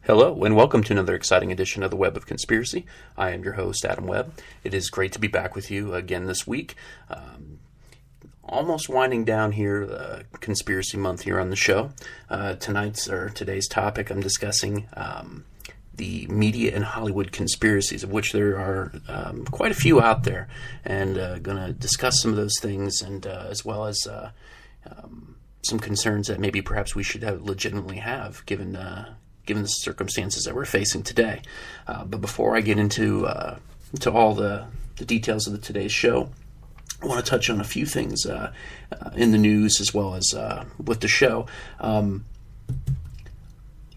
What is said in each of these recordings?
Hello, and welcome to another exciting edition of the Web of Conspiracy. I am your host, Adam Webb. It is great to be back with you again this week. Almost winding down here, conspiracy month here on the show. Today's topic, I'm discussing the Media and Hollywood Conspiracies, of which there are quite a few out there, and going to discuss some of those things, and as well as some concerns that maybe perhaps we should legitimately have, given the circumstances that we're facing today. But before I get into all the details of today's show, I want to touch on a few things in the news as well as with the show.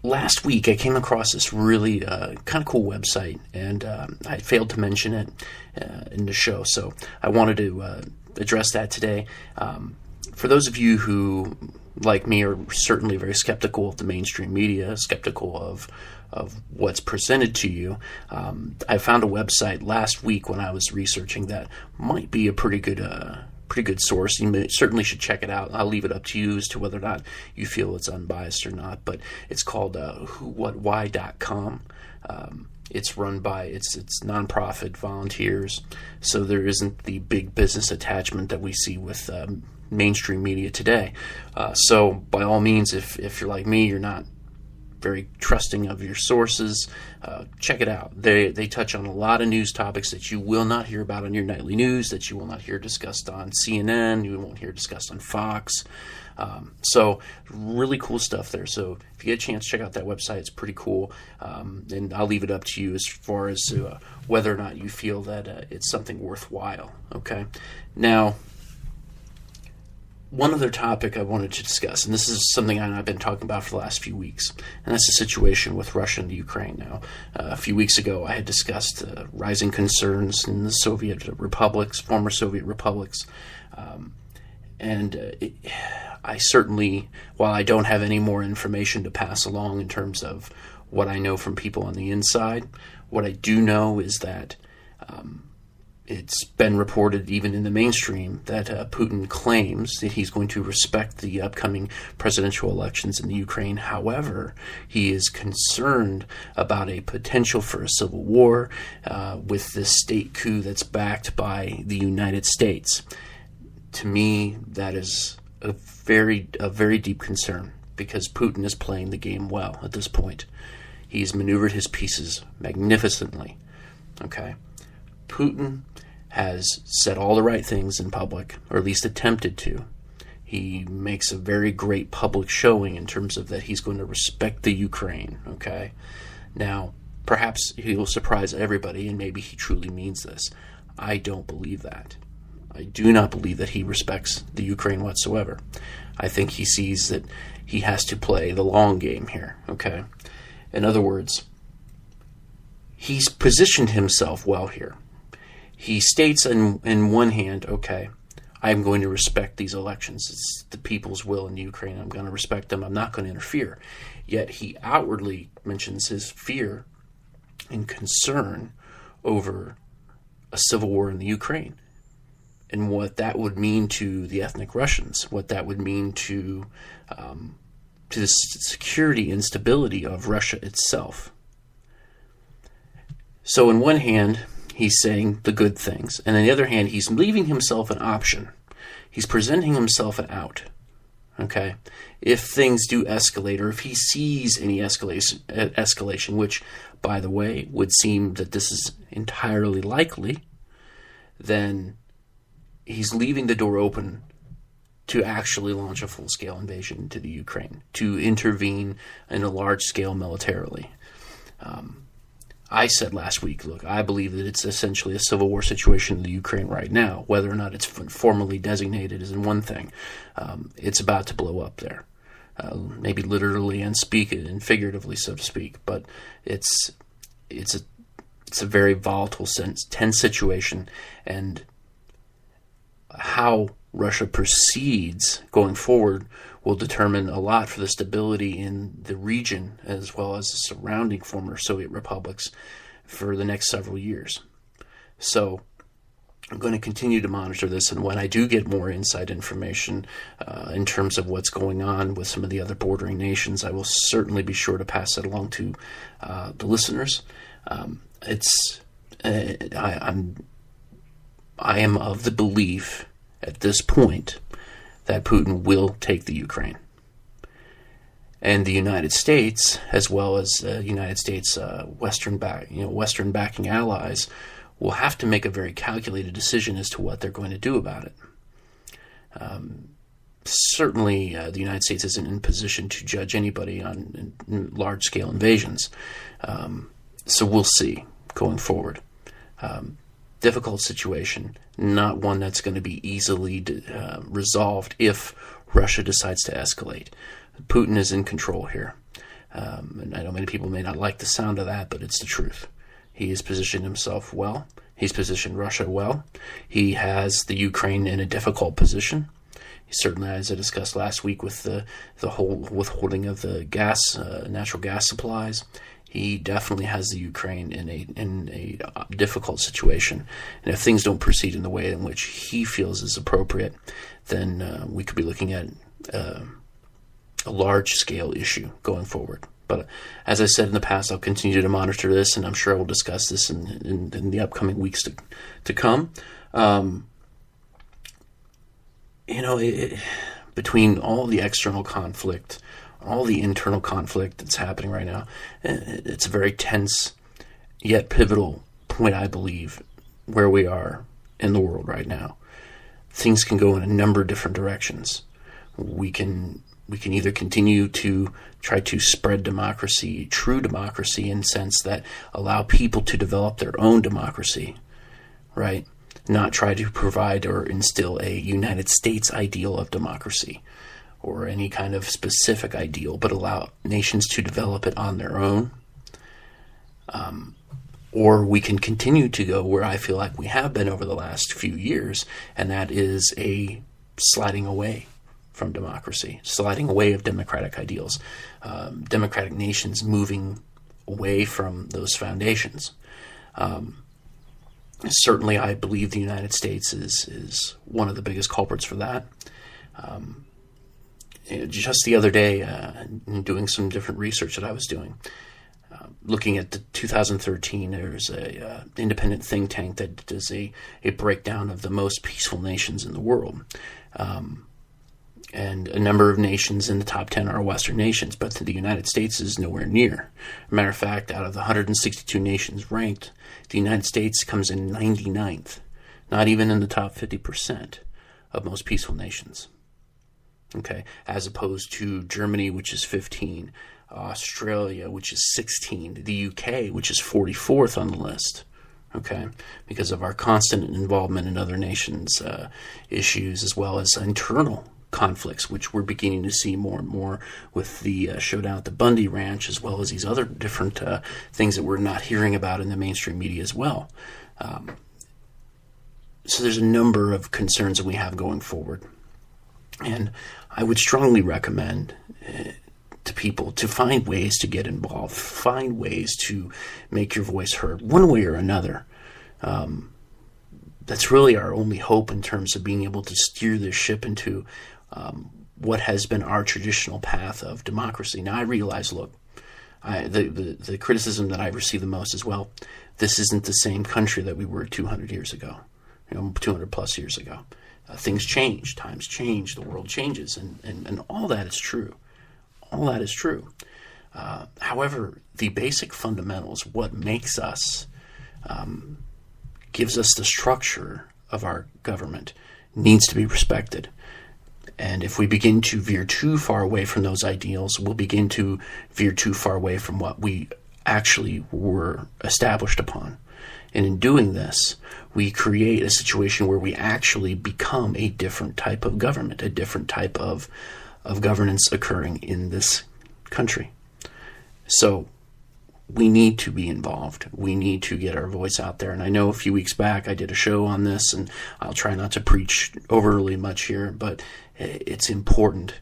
Last week, I came across this really kind of cool website, and I failed to mention it in the show, so I wanted to address that today. For those of you who, like me, are certainly very skeptical of the mainstream media, skeptical of what's presented to you, I found a website last week when I was researching that might be a pretty good source. You certainly should check it out. I'll leave it up to you as to whether or not you feel it's unbiased or not. But it's called whowhatwhy.com. It's run by it's nonprofit volunteers, so there isn't the big business attachment that we see with mainstream media today. So by all means, if you're like me, you're not very trusting of your sources, check it out. They touch on a lot of news topics that you will not hear about on your nightly news, that you will not hear discussed on CNN, you won't hear discussed on Fox. So really cool stuff there. So if you get a chance, check out that website. It's pretty cool. And I'll leave it up to you as far as whether or not you feel that it's something worthwhile. Okay. Now, one other topic I wanted to discuss, and this is something I've been talking about for the last few weeks, and that's the situation with Russia and Ukraine now. A few weeks ago, I had discussed rising concerns in the former Soviet republics, I certainly, while I don't have any more information to pass along in terms of what I know from people on the inside, what I do know is that it's been reported even in the mainstream that Putin claims that he's going to respect the upcoming presidential elections in the Ukraine. However, he is concerned about a potential for a civil war with this state coup that's backed by the United States. To me, that is a very deep concern, because Putin is playing the game well at this point. He's maneuvered his pieces magnificently. Okay? Putin has said all the right things in public, or at least attempted to. He makes a very great public showing in terms of that he's going to respect the Ukraine, okay? Now, perhaps he will surprise everybody, and maybe he truly means this. I don't believe that. I do not believe that he respects the Ukraine whatsoever. I think he sees that he has to play the long game here, okay? In other words, he's positioned himself well here. He states in one hand, okay, I'm going to respect these elections. It's the people's will in Ukraine. I'm going to respect them. I'm not going to interfere. Yet he outwardly mentions his fear and concern over a civil war in the Ukraine and what that would mean to the ethnic Russians, what that would mean to the security and stability of Russia itself. So in one hand, he's saying the good things, and on the other hand, he's leaving himself an option. He's presenting himself an out. Okay? If things do escalate, or if he sees any escalation, which, by the way, would seem that this is entirely likely, then he's leaving the door open to actually launch a full-scale invasion into the Ukraine, to intervene in a large scale militarily. I said last week, look, I believe that it's essentially a civil war situation in the Ukraine right now. Whether or not it's formally designated is one thing. It's about to blow up there. Maybe literally and figuratively, so to speak. But it's a very volatile, tense situation, and how Russia proceeds going forward will determine a lot for the stability in the region as well as the surrounding former Soviet republics for the next several years. So I'm going to continue to monitor this, and when I do get more inside information in terms of what's going on with some of the other bordering nations, I will certainly be sure to pass that along to the listeners. I am of the belief at this point that Putin will take the Ukraine. And the United States, as well as United States Western backing allies, will have to make a very calculated decision as to what they're going to do about it. Certainly, the United States isn't in position to judge anybody on large-scale invasions. So we'll see going forward. Difficult situation, not one that's going to be easily resolved if Russia decides to escalate. Putin is in control here. And I know many people may not like the sound of that, but it's the truth. He has positioned himself well. He's positioned Russia well. He has the Ukraine in a difficult position. He certainly, as I discussed last week with the whole withholding of the natural gas supplies, he definitely has the Ukraine in a difficult situation. And if things don't proceed in the way in which he feels is appropriate, then we could be looking at a large-scale issue going forward. But as I said in the past, I'll continue to monitor this, and I'm sure I will discuss this in the upcoming weeks to come. Between all the external conflict, all the internal conflict that's happening right now, it's a very tense yet pivotal point, I believe, where we are in the world right now. Things can go in a number of different directions. We can either continue to try to spread democracy, true democracy, in the sense that allow people to develop their own democracy, right? Not try to provide or instill a United States ideal of democracy or any kind of specific ideal, but allow nations to develop it on their own. Or we can continue to go where I feel like we have been over the last few years, and that is a sliding away from democracy, sliding away of democratic ideals, democratic nations moving away from those foundations. Certainly, I believe the United States is one of the biggest culprits for that. Just the other day, in doing some different research that I was doing, looking at the 2013, there's a independent think tank that does a breakdown of the most peaceful nations in the world. And a number of nations in the top 10 are Western nations, but the United States is nowhere near. As a matter of fact, out of the 162 nations ranked, the United States comes in 99th, not even in the top 50% of most peaceful nations. Okay, as opposed to Germany, which is 15, Australia, which is 16, the UK, which is 44th on the list. Okay, because of our constant involvement in other nations' issues, as well as internal conflicts, which we're beginning to see more and more with the showdown at the Bundy Ranch, as well as these other different things that we're not hearing about in the mainstream media as well. So there's a number of concerns that we have going forward. And I would strongly recommend to people to find ways to get involved, find ways to make your voice heard, one way or another. That's really our only hope in terms of being able to steer this ship into what has been our traditional path of democracy. Now, I realize, look, the criticism that I receive the most is, well, this isn't the same country that we were 200 years ago, 200 plus years ago. Things change, times change, the world changes, and all that is true. All that is true. However, the basic fundamentals, what makes us, gives us the structure of our government, needs to be respected. And if we begin to veer too far away from those ideals, we'll begin to veer too far away from what we actually were established upon. And in doing this, we create a situation where we actually become a different type of government, a different type of governance occurring in this country. So we need to be involved. We need to get our voice out there. And I know a few weeks back I did a show on this, and I'll try not to preach overly much here, but it's important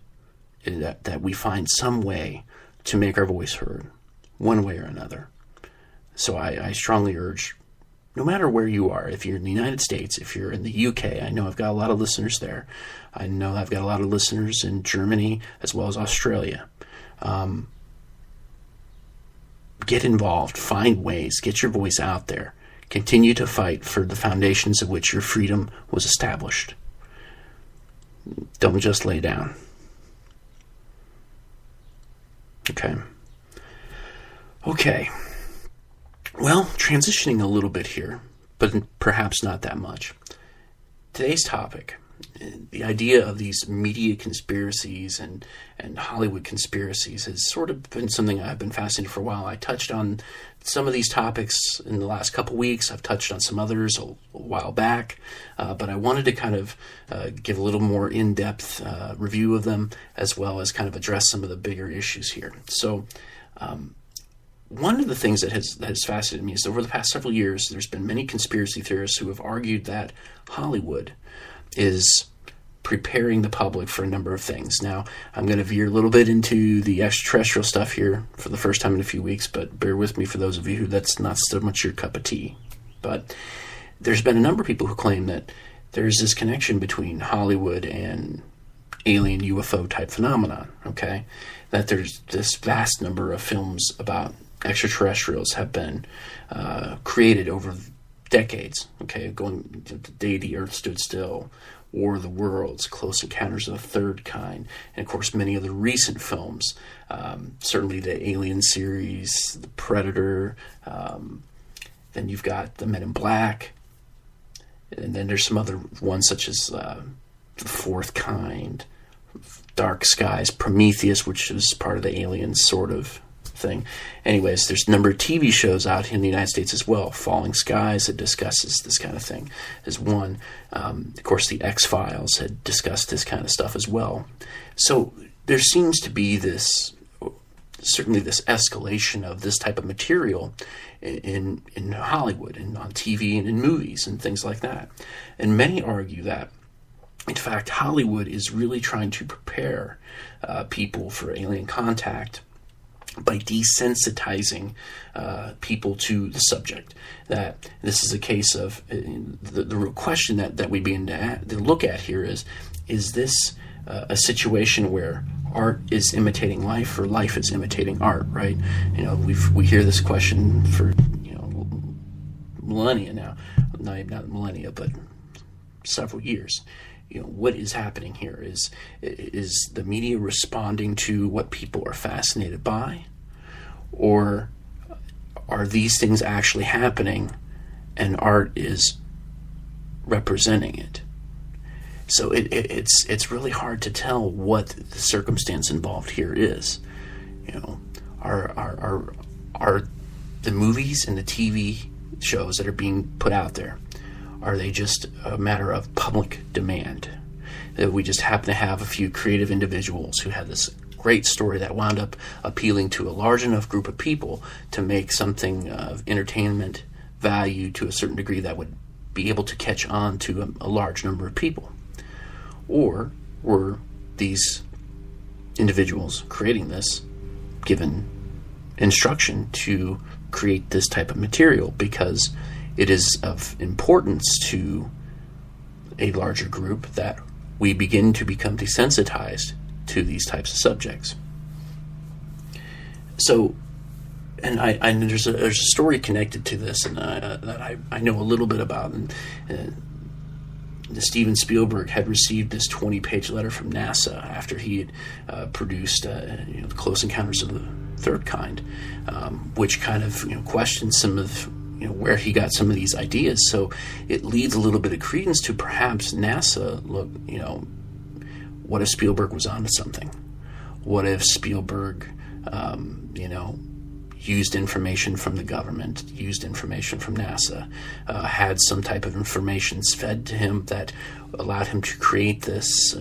that we find some way to make our voice heard, one way or another. So I strongly urge no matter where you are, if you're in the United States, if you're in the UK, I know I've got a lot of listeners there. I know I've got a lot of listeners in Germany as well as Australia. Get involved, find ways, get your voice out there. Continue to fight for the foundations of which your freedom was established. Don't just lay down. Okay. Well, transitioning a little bit here, but perhaps not that much. Today's topic, the idea of these media conspiracies and Hollywood conspiracies, has sort of been something I've been fascinated for a while. I touched on some of these topics in the last couple weeks. I've touched on some others a while back, but I wanted to kind of give a little more in-depth review of them, as well as kind of address some of the bigger issues here. So one of the things that has fascinated me is over the past several years, there's been many conspiracy theorists who have argued that Hollywood is preparing the public for a number of things. Now, I'm going to veer a little bit into the extraterrestrial stuff here for the first time in a few weeks, but bear with me for those of you who that's not so much your cup of tea. But there's been a number of people who claim that there's this connection between Hollywood and alien UFO type phenomenon, okay? That there's this vast number of films about extraterrestrials have been created over decades, okay, going to the day the Earth stood still, War of the Worlds, Close Encounters of the Third Kind, and of course many of the recent films, certainly the Alien series, The Predator, then you've got The Men in Black, and then there's some other ones such as The Fourth Kind, Dark Skies, Prometheus, which is part of the Alien sort of thing. Anyways, there's a number of TV shows out in the United States as well. Falling Skies that discusses this kind of thing is one. Of course, the X-Files had discussed this kind of stuff as well. So there seems to be certainly this escalation of this type of material in Hollywood and on TV and in movies and things like that. And many argue that, in fact, Hollywood is really trying to prepare people for alien contact by desensitizing people to the subject. That this is a case of the real question that we begin to look at here is this a situation where art is imitating life or life is imitating art, right? You know, we hear this question for millennia now, not millennia, but several years. What is happening here? Is the media responding to what people are fascinated by? Or are these things actually happening and art is representing it? So it's really hard to tell what the circumstance involved here is. Are the movies and the TV shows that are being put out there, are they just a matter of public demand? That we just happen to have a few creative individuals who had this great story that wound up appealing to a large enough group of people to make something of entertainment value to a certain degree that would be able to catch on to a large number of people? Or were these individuals creating this given instruction to create this type of material because it is of importance to a larger group that we begin to become desensitized to these types of subjects? So, and there's a story connected to this, and that I know a little bit about. And Steven Spielberg had received this 20-page letter from NASA after he had produced the Close Encounters of the Third Kind, which kind of questions some of where he got some of these ideas. So it leads a little bit of credence to perhaps NASA. Look, what if Spielberg was onto something? What if Spielberg, used information from the government, used information from NASA, had some type of information fed to him that allowed him to create this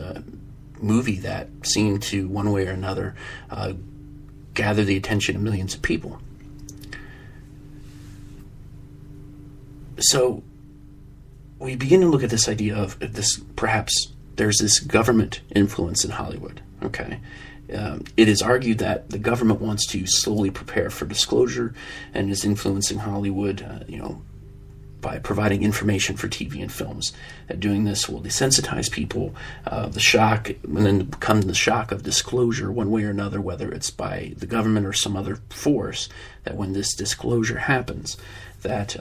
movie that seemed to, one way or another, gather the attention of millions of people? So we begin to look at this idea of this, perhaps there's this government influence in Hollywood, okay? It is argued that the government wants to slowly prepare for disclosure and is influencing Hollywood, by providing information for TV and films. Doing this will desensitize people. The shock, and then comes the shock of disclosure one way or another, whether it's by the government or some other force, that when this disclosure happens, that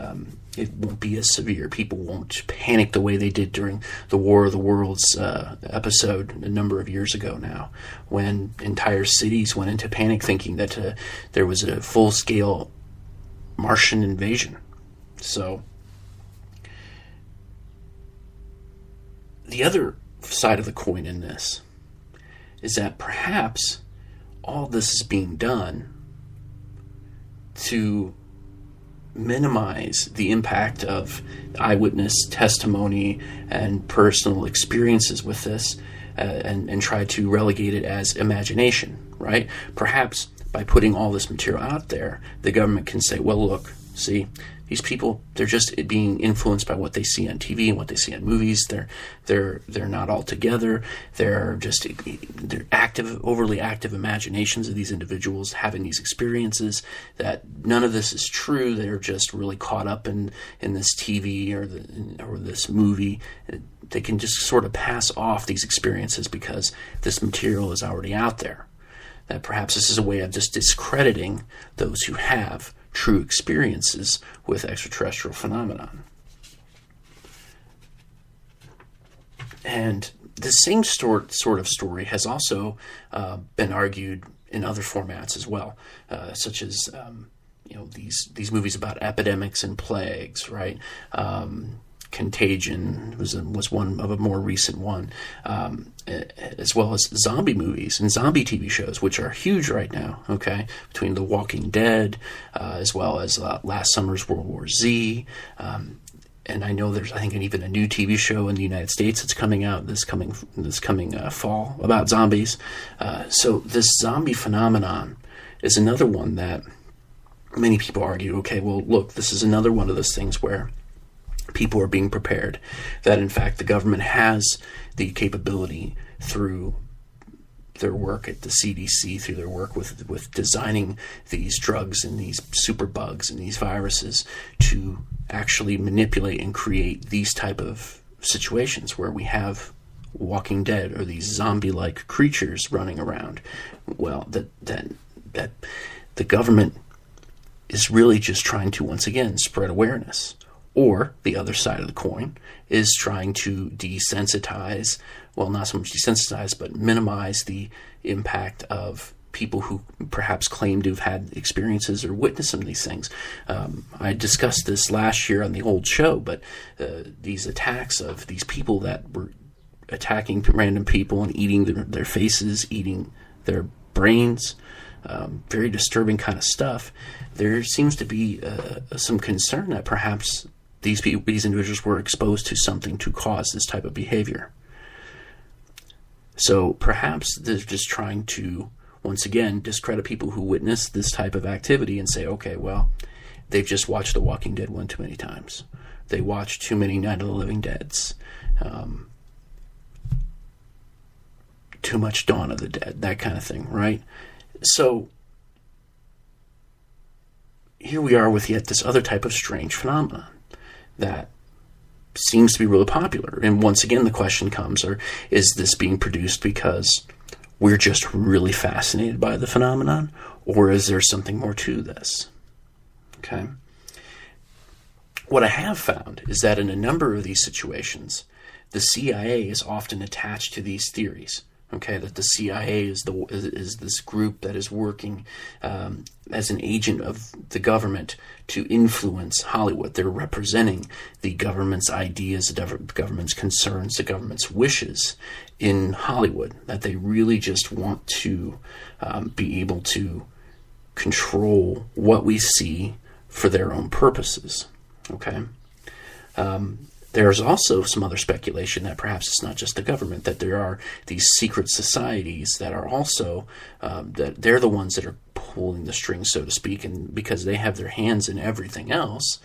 it won't be as severe. People won't panic the way they did during the War of the Worlds episode a number of years ago now, when entire cities went into panic thinking that there was a full-scale Martian invasion. So the other side of the coin in this is that perhaps all this is being done to minimize the impact of eyewitness testimony and personal experiences with this, and try to relegate it as imagination, right? Perhaps by putting all this material out there, the government can say, well, look, see, these people, they're just being influenced by what they see on TV and what they see on movies. They're not all together. They're overly active imaginations of these individuals having these experiences. That none of this is true. They're just really caught up in this TV or this movie. They can just sort of pass off these experiences because this material is already out there. That perhaps this is a way of just discrediting those who have true experiences with extraterrestrial phenomenon. And the same sort of story has also been argued in other formats as well, such as these movies about epidemics and plagues, right? Contagion was one of a more recent one, as well as zombie movies and zombie TV shows, which are huge right now, okay? Between The Walking Dead, as well as last summer's World War Z, and I know there's, I think, even a new TV show in the United States that's coming out this coming fall about zombies. So this zombie phenomenon is another one that many people argue, okay, well, look, this is another one of those things where people are being prepared, that in fact the government has the capability through their work at the CDC, through their work with designing these drugs and these superbugs and these viruses, to actually manipulate and create these type of situations where we have Walking Dead or these zombie-like creatures running around. Well, that the government is really just trying to, once again, spread awareness. Or the other side of the coin is trying to desensitize, well, not so much desensitize, but minimize the impact of people who perhaps claim to have had experiences or witnessed some of these things. I discussed this last year on the old show, but these attacks of these people that were attacking random people and eating their faces, eating their brains, very disturbing kind of stuff. There seems to be some concern that perhaps these individuals were exposed to something to cause this type of behavior. So perhaps they're just trying to, once again, discredit people who witness this type of activity and say, okay, well, they've just watched The Walking Dead one too many times. They watched too many Night of the Living Deads. Too much Dawn of the Dead, that kind of thing, right? So here we are with yet this other type of strange phenomenon that seems to be really popular. And once again, the question comes, is this being produced because we're just really fascinated by the phenomenon, or is there something more to this? Okay. What I have found is that in a number of these situations, the CIA is often attached to these theories. Okay, that the CIA is this group that is working as an agent of the government to influence Hollywood. They're representing the government's ideas, the government's concerns, the government's wishes in Hollywood. That they really just want to be able to control what we see for their own purposes. Okay. There's also some other speculation that perhaps it's not just the government, that there are these secret societies that are also, that they're the ones that are pulling the strings, so to speak, and because they have their hands in everything else,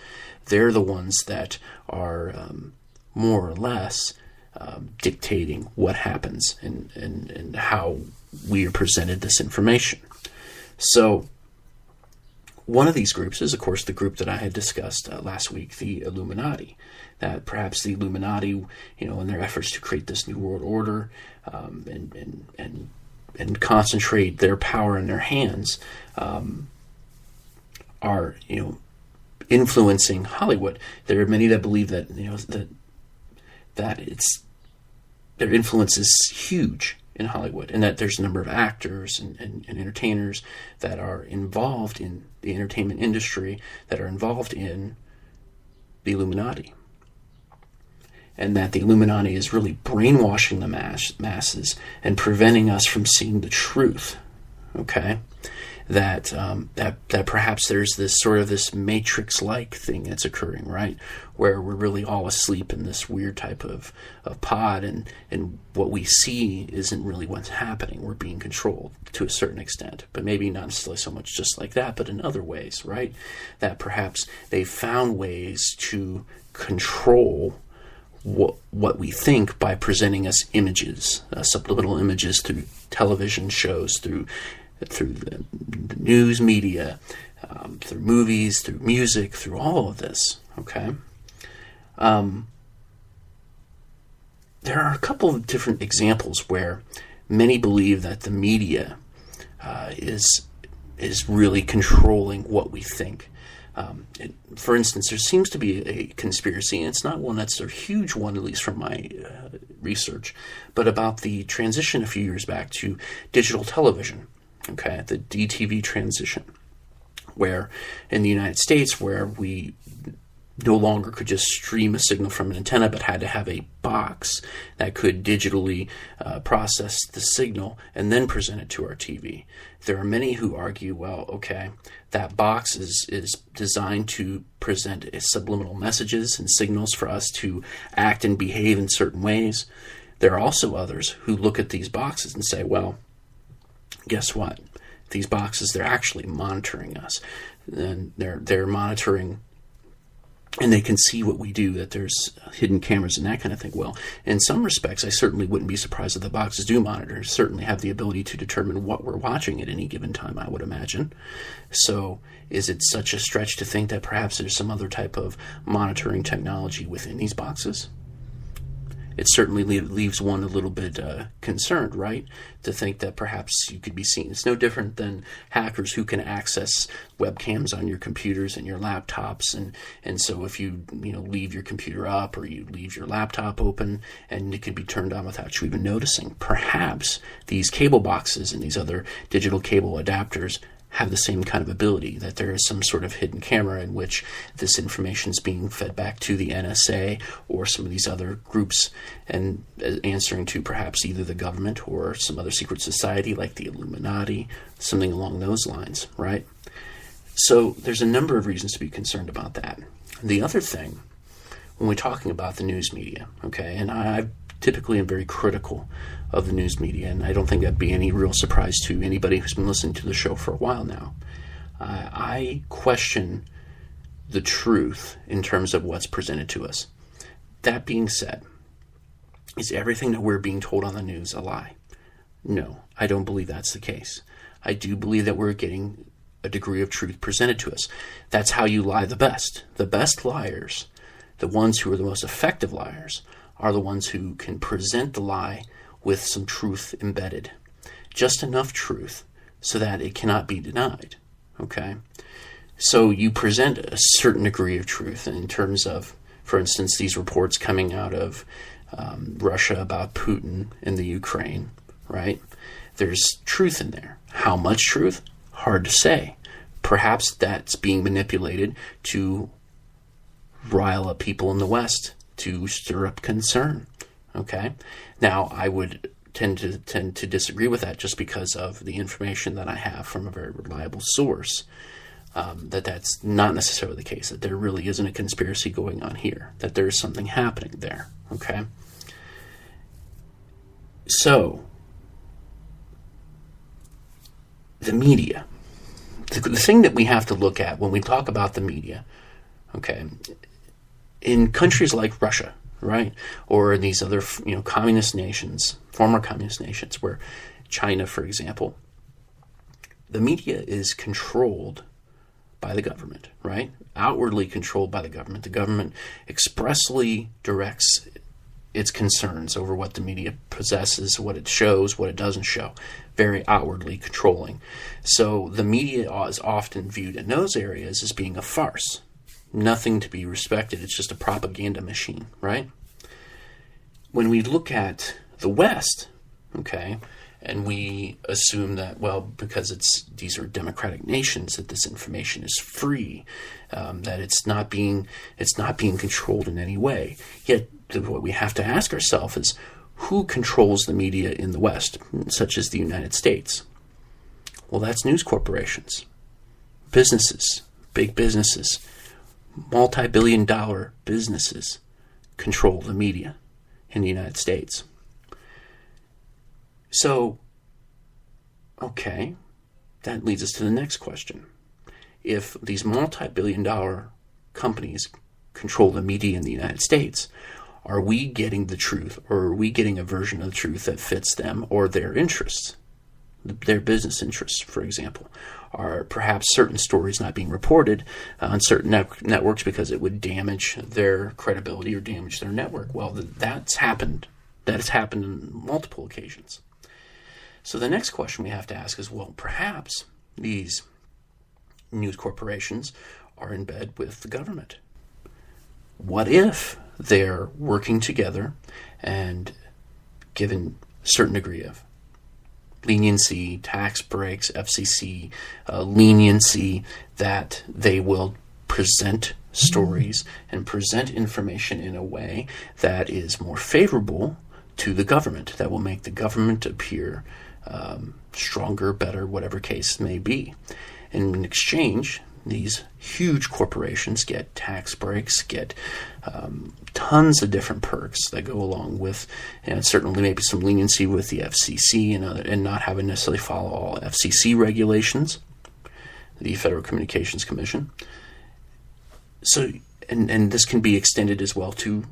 they're the ones that are more or less dictating what happens and how we are presented this information. So one of these groups is, of course, the group that I had discussed last week, the Illuminati. That perhaps the Illuminati, in their efforts to create this new world order and concentrate their power in their hands, are influencing Hollywood. There are many that believe that that their influence is huge in Hollywood, and that there's a number of actors and entertainers that are involved in the entertainment industry that are involved in the Illuminati. And that the Illuminati is really brainwashing the masses and preventing us from seeing the truth. Okay? That perhaps there's this Matrix-like thing that's occurring, right? Where we're really all asleep in this weird type of pod, and what we see isn't really what's happening. We're being controlled to a certain extent, but maybe not necessarily so much just like that, but in other ways, right? That perhaps they've found ways to control what we think by presenting us images, subliminal images through television shows, through the news media, through movies, through music, through all of this, okay? There are a couple of different examples where many believe that the media is really controlling what we think. For instance, there seems to be a conspiracy, and it's not one that's a huge one, at least from my research, but about the transition a few years back to digital television. Okay, the DTV transition, where in the United States, where we no longer could just stream a signal from an antenna, but had to have a box that could digitally process the signal and then present it to our TV. There are many who argue, well, okay, that box is designed to present subliminal messages and signals for us to act and behave in certain ways. There are also others who look at these boxes and say, well, guess what? These boxes, they're actually monitoring us. And they're monitoring, and they can see what we do, that there's hidden cameras and that kind of thing. Well, in some respects, I certainly wouldn't be surprised if the boxes do monitor, certainly have the ability to determine what we're watching at any given time, I would imagine. So is it such a stretch to think that perhaps there's some other type of monitoring technology within these boxes? It certainly leaves one a little bit concerned, right? To think that perhaps you could be seen. It's no different than hackers who can access webcams on your computers and your laptops, and so if you leave your computer up or you leave your laptop open, and it could be turned on without you even noticing. Perhaps these cable boxes and these other digital cable adapters have the same kind of ability, that there is some sort of hidden camera in which this information is being fed back to the NSA or some of these other groups, and answering to perhaps either the government or some other secret society like the Illuminati, something along those lines, right? So there's a number of reasons to be concerned about that. The other thing, when we're talking about the news media, okay, and I typically am very critical of the news media, and I don't think that'd be any real surprise to anybody who's been listening to the show for a while now. I question the truth in terms of what's presented to us. That being said, is everything that we're being told on the news a lie? No, I don't believe that's the case. I do believe that we're getting a degree of truth presented to us. That's how you lie the best. The best liars, the ones who are the most effective liars, are the ones who can present the lie with some truth embedded. Just enough truth so that it cannot be denied. Okay? So you present a certain degree of truth in terms of, for instance, these reports coming out of Russia about Putin in the Ukraine, right? There's truth in there. How much truth? Hard to say. Perhaps that's being manipulated to rile up people in the West, to stir up concern. Okay? Now, I would tend to disagree with that just because of the information that I have from a very reliable source, that's not necessarily the case, that there really isn't a conspiracy going on here, that there is something happening there. Okay? So, the media. The thing that we have to look at when we talk about the media, okay, in countries like Russia, right, or in these other, communist nations, former communist nations, where China, for example, the media is controlled by the government, right? Outwardly controlled by the government. The government expressly directs its concerns over what the media possesses, what it shows, what it doesn't show. Very outwardly controlling. So the media is often viewed in those areas as being a farce. Nothing to be respected. It's just a propaganda machine, right? When we look at the West, okay, and we assume that, well, because these are democratic nations, that this information is free, that it's not being controlled in any way. Yet what we have to ask ourselves is, who controls the media in the West, such as the United States? Well, that's news corporations, businesses, big businesses, multi-billion-dollar businesses control the media in the United States. So, okay, that leads us to the next question. If these multi-billion-dollar companies control the media in the United States, are we getting the truth, or are we getting a version of the truth that fits them or their interests, their business interests, for example? Are perhaps certain stories not being reported on certain networks because it would damage their credibility or damage their network? Well, that's happened. That has happened on multiple occasions. So the next question we have to ask is, well, perhaps these news corporations are in bed with the government. What if they're working together and given a certain degree of leniency, tax breaks, FCC leniency, that they will present stories and present information in a way that is more favorable to the government, that will make the government appear stronger, better, whatever case may be. And in exchange, these huge corporations get tax breaks, get tons of different perks that go along with, and certainly maybe some leniency with the FCC and not having necessarily follow all FCC regulations, the Federal Communications Commission. So, and this can be extended as well to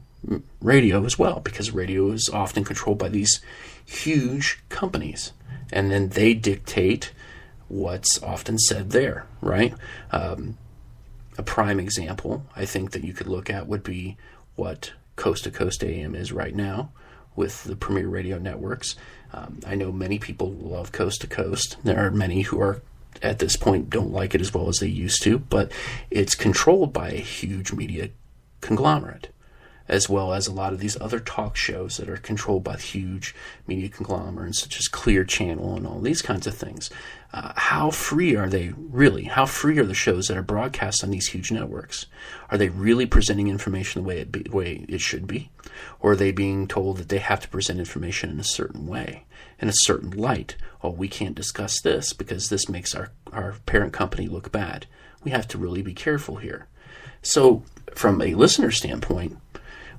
radio as well, because radio is often controlled by these huge companies, and then they dictate what's often said there, right? A prime example I think that you could look at would be what Coast to Coast AM is right now with the premier radio networks. I know many people love Coast to Coast. There are many who are, at this point, don't like it as well as they used to, but it's controlled by a huge media conglomerate, as well as a lot of these other talk shows that are controlled by huge media conglomerates such as Clear Channel and all these kinds of things. How free are they really? How free are the shows that are broadcast on these huge networks? Are they really presenting information the way it should be? Or are they being told that they have to present information in a certain way, in a certain light? Oh, we can't discuss this because this makes our parent company look bad. We have to really be careful here. So from a listener standpoint,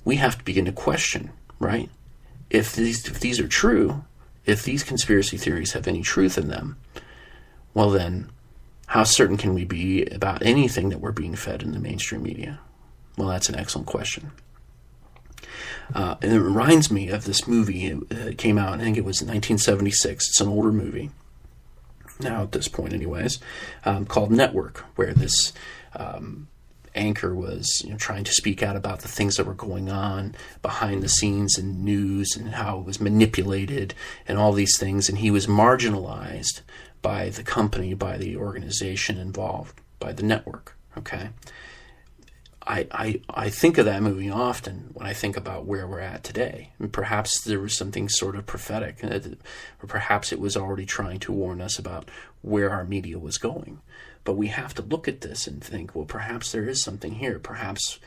we have to begin to question, right? If these are true, if these conspiracy theories have any truth in them, well then, how certain can we be about anything that we're being fed in the mainstream media? Well, that's an excellent question. And it reminds me of this movie. It came out, I think it was in 1976. It's an older movie, now at this point anyways, called Network, where this anchor was trying to speak out about the things that were going on behind the scenes in news and how it was manipulated and all these things, and he was marginalized by the company, by the organization involved, by the network. Okay, I think of that movie often when I think about where we're at today, and perhaps there was something sort of prophetic, or perhaps it was already trying to warn us about where our media was going. But we have to look at this and think, well, perhaps there is something here. Perhaps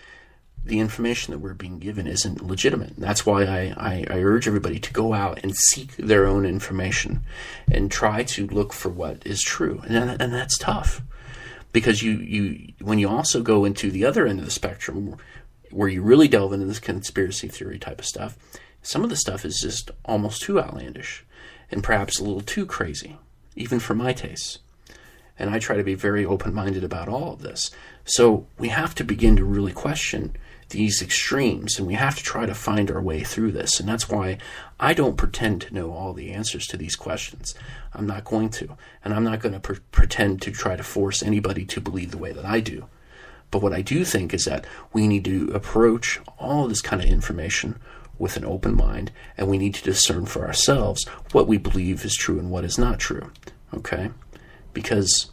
the information that we're being given isn't legitimate. That's why I urge everybody to go out and seek their own information and try to look for what is true. And that's tough, because you when you also go into the other end of the spectrum, where you really delve into this conspiracy theory type of stuff, some of the stuff is just almost too outlandish and perhaps a little too crazy, even for my tastes. And I try to be very open-minded about all of this. So we have to begin to really question, these extremes, and we have to try to find our way through this. And that's why I don't pretend to know all the answers to these questions. I'm not going to. And I'm not going to pretend to try to force anybody to believe the way that I do. But what I do think is that we need to approach all this kind of information with an open mind, and we need to discern for ourselves what we believe is true and what is not true. Okay? Because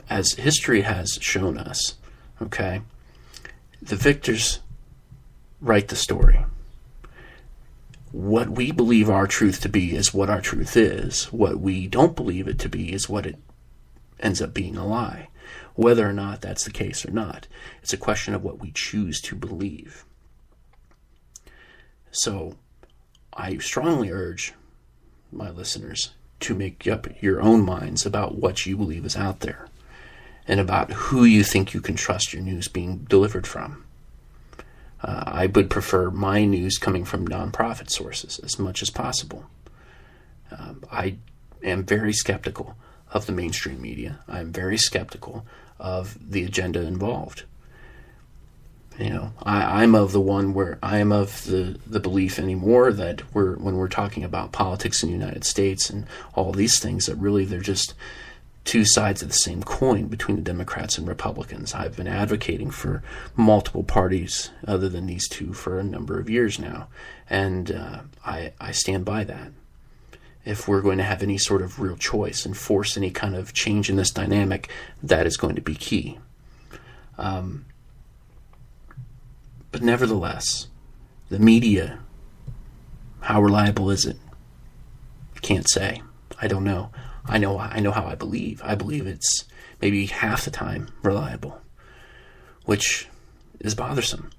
as history has shown us, okay, the victors write the story. What we believe our truth to be is what our truth is. What we don't believe it to be is what it ends up being, a lie. Whether or not that's the case or not, it's a question of what we choose to believe. So I strongly urge my listeners to make up your own minds about what you believe is out there and about who you think you can trust your news being delivered from. I would prefer my news coming from nonprofit sources as much as possible. I am very skeptical of the mainstream media. I'm very skeptical of the agenda involved. I'm of the belief anymore that when we're talking about politics in the United States and all these things, that really they're just two sides of the same coin between the Democrats and Republicans. I've been advocating for multiple parties other than these two for a number of years now, and I stand by that. If we're going to have any sort of real choice and force any kind of change in this dynamic, that is going to be key. But nevertheless, the media, how reliable is it? Can't say. I don't know. I know how I believe. I believe it's maybe half the time reliable, which is bothersome,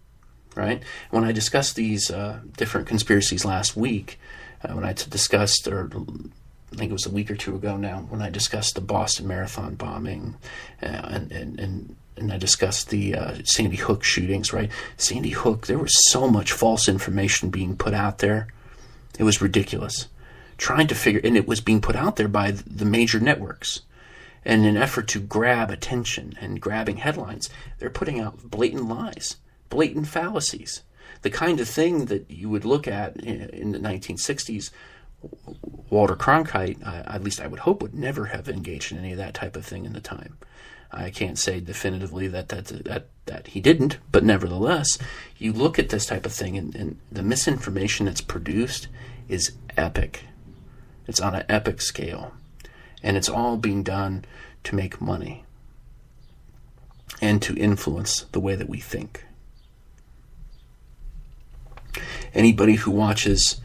right? When I discussed these different conspiracies last week, when I discussed, or I think it was a week or two ago now, when I discussed the Boston Marathon bombing and I discussed the Sandy Hook shootings, right? Sandy Hook, there was so much false information being put out there. It was ridiculous. Trying to figure, and it was being put out there by the major networks. And in an effort to grab attention and grabbing headlines, they're putting out blatant lies, blatant fallacies. The kind of thing that you would look at in the 1960s, Walter Cronkite, at least I would hope, would never have engaged in any of that type of thing in the time. I can't say definitively that he didn't, but nevertheless, you look at this type of thing, and the misinformation that's produced is epic. It's on an epic scale, and it's all being done to make money and to influence the way that we think. Anybody who watches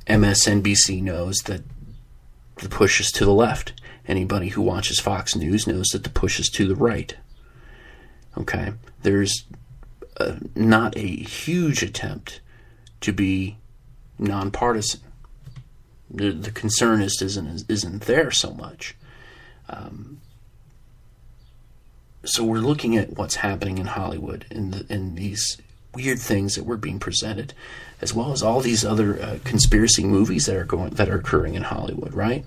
MSNBC knows that the push is to the left. Anybody who watches Fox News knows that the push is to the right. Okay? There's not a huge attempt to be nonpartisan. The concern isn't there so much. So we're looking at what's happening in Hollywood and these weird things that were being presented, as well as all these other conspiracy movies that are occurring in Hollywood, right?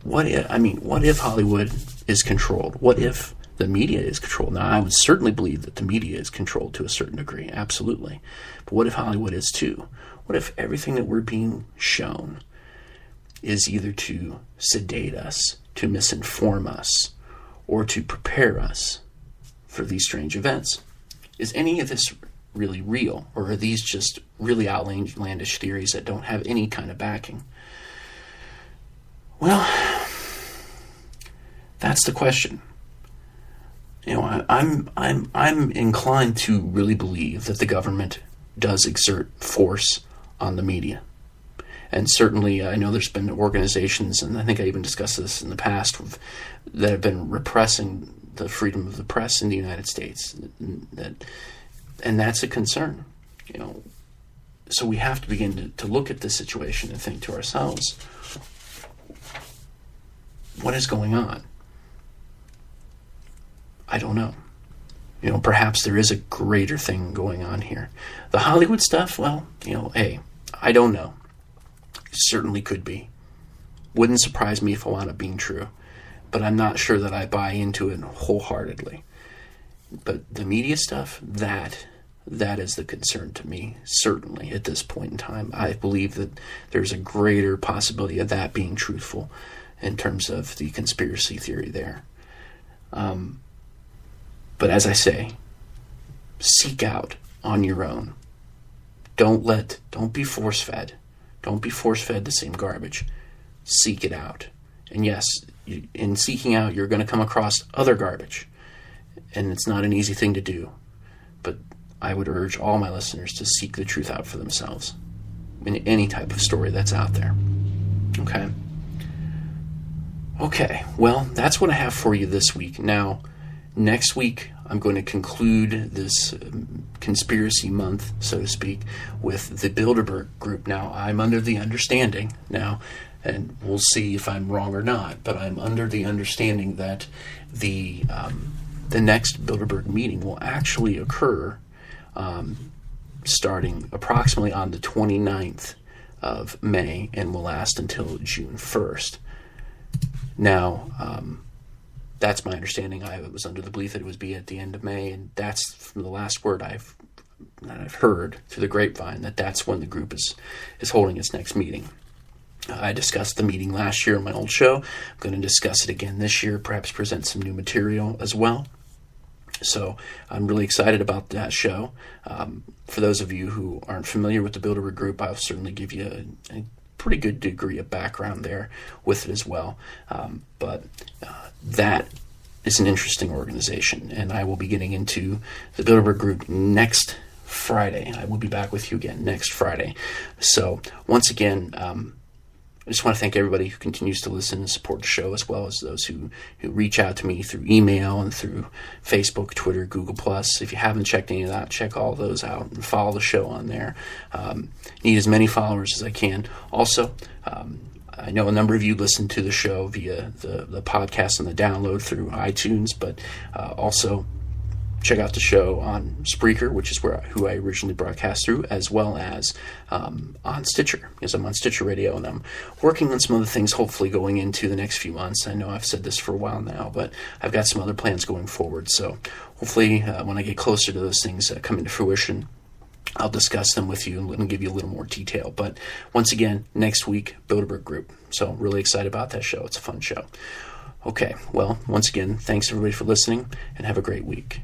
What if Hollywood is controlled? What if the media is controlled? Now, I would certainly believe that the media is controlled to a certain degree, absolutely. But what if Hollywood is too? What if everything that we're being shown is either to sedate us, to misinform us, or to prepare us for these strange events? Is any of this really real, or are these just really outlandish theories that don't have any kind of backing? Well, that's the question. I'm inclined to really believe that the government does exert force on the media. And certainly, I know there's been organizations, and I think I even discussed this in the past, that have been repressing the freedom of the press in the United States. And that's a concern. So we have to begin to look at the situation and think to ourselves, what is going on? I don't know. Perhaps there is a greater thing going on here. The Hollywood stuff, well, hey, I don't know. It certainly could be. Wouldn't surprise me if it wound up being true. But I'm not sure that I buy into it wholeheartedly. But the media stuff, that is the concern to me, certainly at this point in time. I believe that there's a greater possibility of that being truthful in terms of the conspiracy theory there. But as I say, seek out on your own. Don't be force-fed. Don't be force-fed the same garbage. Seek it out. And yes, in seeking out, you're going to come across other garbage. And it's not an easy thing to do. But I would urge all my listeners to seek the truth out for themselves in any type of story that's out there. Okay, well, that's what I have for you this week. Now, next week, I'm going to conclude this conspiracy month, so to speak, with the Bilderberg Group. Now, I'm under the understanding now, and we'll see if I'm wrong or not, but I'm under the understanding that the next Bilderberg meeting will actually occur starting approximately on the 29th of May and will last until June 1st. Now, that's my understanding. I was under the belief that it would be at the end of May, and that's from the last word I've heard through the grapevine, that's when the group is holding its next meeting. I discussed the meeting last year on my old show. I'm going to discuss it again this year, perhaps present some new material as well. So I'm really excited about that show. For those of you who aren't familiar with the Bilderberg Group, I'll certainly give you a pretty good degree of background there with it as well. But that is an interesting organization, and I will be getting into the Bilderberg Group next Friday. I will be back with you again next Friday. So once again, I just want to thank everybody who continues to listen and support the show, as well as those who reach out to me through email and through Facebook, Twitter, Google+. If you haven't checked any of that, check all those out and follow the show on there. Need as many followers as I can. Also, I know a number of you listen to the show via the podcast and the download through iTunes, but also check out the show on Spreaker, which is who I originally broadcast through, as well as on Stitcher, because I'm on Stitcher Radio, and I'm working on some other things, hopefully going into the next few months. I know I've said this for a while now, but I've got some other plans going forward. So hopefully when I get closer to those things coming to fruition, I'll discuss them with you and give you a little more detail. But once again, next week, Bilderberg Group. So really excited about that show. It's a fun show. Okay, well, once again, thanks everybody for listening, and have a great week.